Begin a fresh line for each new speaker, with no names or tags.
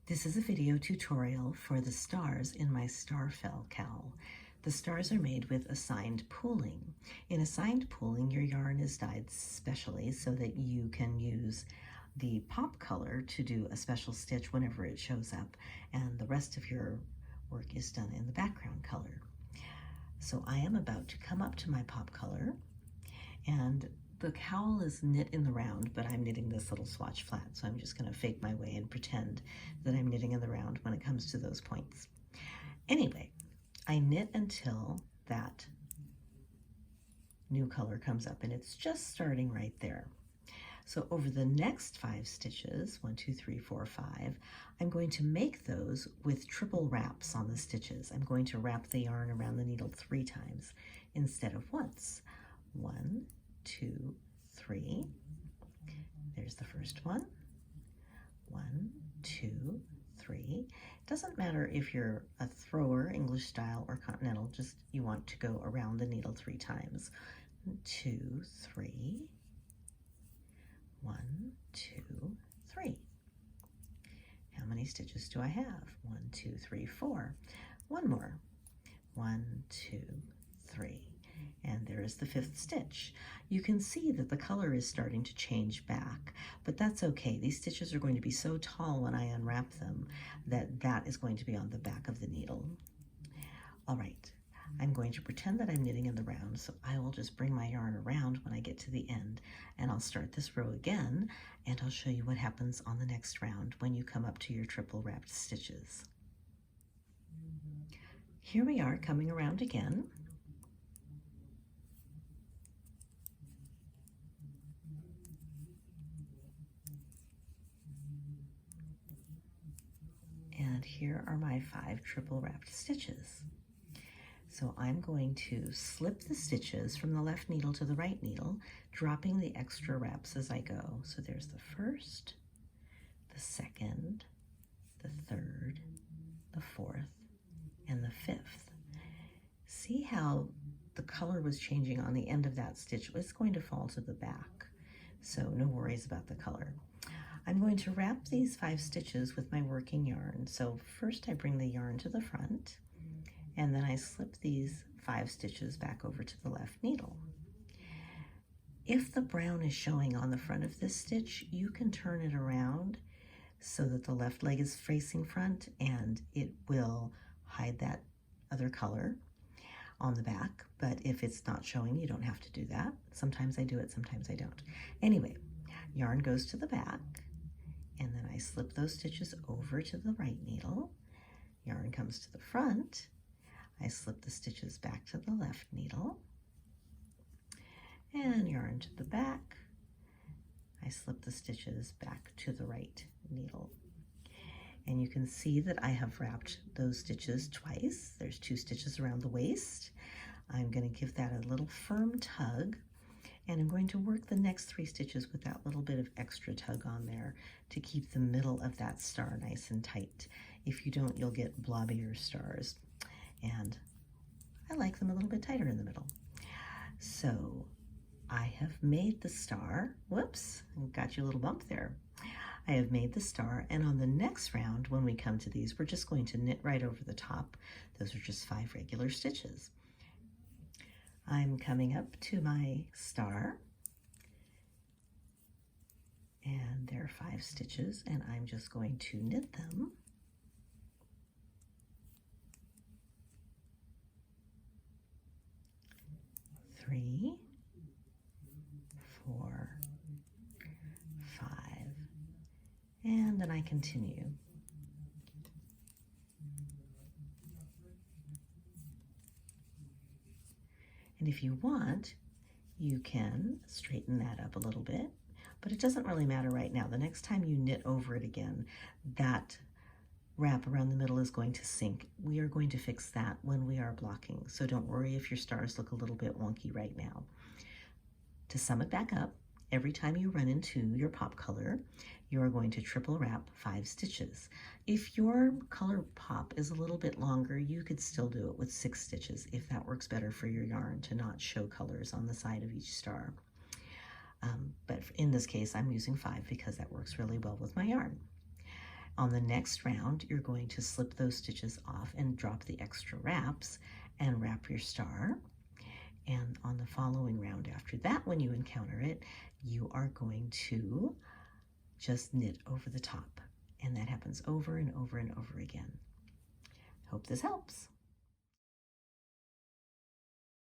This is a video tutorial for the stars in my Starfell cowl. The stars are made with assigned pooling. In assigned pooling, your yarn is dyed specially so that you can use the pop color to do a special stitch whenever it shows up, and the rest of your work is done in the background color. So I am about to come up to my pop color, and the cowl is knit in the round, but I'm knitting this little swatch flat, so I'm just going to fake my way and pretend that I'm knitting in the round when it comes to those points. Anyway, I knit until that new color comes up, and it's just starting right there. So over the next 5 stitches, 1, 2, 3, 4, 5, I'm going to make those with triple wraps on the stitches. I'm going to wrap the yarn around the needle 3 times instead of once. 1, 2, 3. There's the first one. 1, 2, 3. It doesn't matter if you're a thrower, English style, or continental, just you want to go around the needle 3 times. 2, 3. 1, 2, 3. How many stitches do I have? 1, 2, 3, 4. One more. 1, 2, 3. And there is the 5th stitch. You can see that the color is starting to change back, but that's okay. These stitches are going to be so tall when I unwrap them that that is going to be on the back of the needle. All right, I'm going to pretend that I'm knitting in the round, so I will just bring my yarn around when I get to the end, and I'll start this row again, and I'll show you what happens on the next round when you come up to your triple wrapped stitches. Here we are coming around again. And here are my 5 triple wrapped stitches. So I'm going to slip the stitches from the left needle to the right needle, dropping the extra wraps as I go. So there's the first, the second, the third, the 4th, and the 5th. See how the color was changing on the end of that stitch? It's going to fall to the back, so no worries about the color. I'm going to wrap these 5 stitches with my working yarn. So first I bring the yarn to the front, and then I slip these 5 stitches back over to the left needle. If the brown is showing on the front of this stitch, you can turn it around so that the left leg is facing front, and it will hide that other color on the back. But if it's not showing, you don't have to do that. Sometimes I do it, sometimes I don't. Anyway, yarn goes to the back, and then I slip those stitches over to the right needle. Yarn comes to the front. I slip the stitches back to the left needle, and yarn to the back. I slip the stitches back to the right needle. And you can see that I have wrapped those stitches twice. There's 2 stitches around the waist. I'm going to give that a little firm tug, and I'm going to work the next 3 stitches with that little bit of extra tug on there to keep the middle of that star nice and tight. If you don't, you'll get blobbier stars, and I like them a little bit tighter in the middle. So I have made the star. Whoops, got you a little bump there. I have made the star, and on the next round, when we come to these, we're just going to knit right over the top. Those are just 5 regular stitches. I'm coming up to my star, and there are 5 stitches, and I'm just going to knit them. Three, 4, 5, and then I continue. And if you want, you can straighten that up a little bit, but it doesn't really matter right now. The next time you knit over it again, that wrap around the middle is going to sink. We are going to fix that when we are blocking, so don't worry if your stars look a little bit wonky right now. To sum it back up, every time you run into your pop color, you are going to triple wrap 5 stitches. If your color pop is a little bit longer, you could still do it with 6 stitches if that works better for your yarn to not show colors on the side of each star. But in this case, I'm using 5 because that works really well with my yarn. On the next round, you're going to slip those stitches off and drop the extra wraps and wrap your star. And on the following round after that, when you encounter it, you are going to just knit over the top. And that happens over and over and over again. Hope this helps.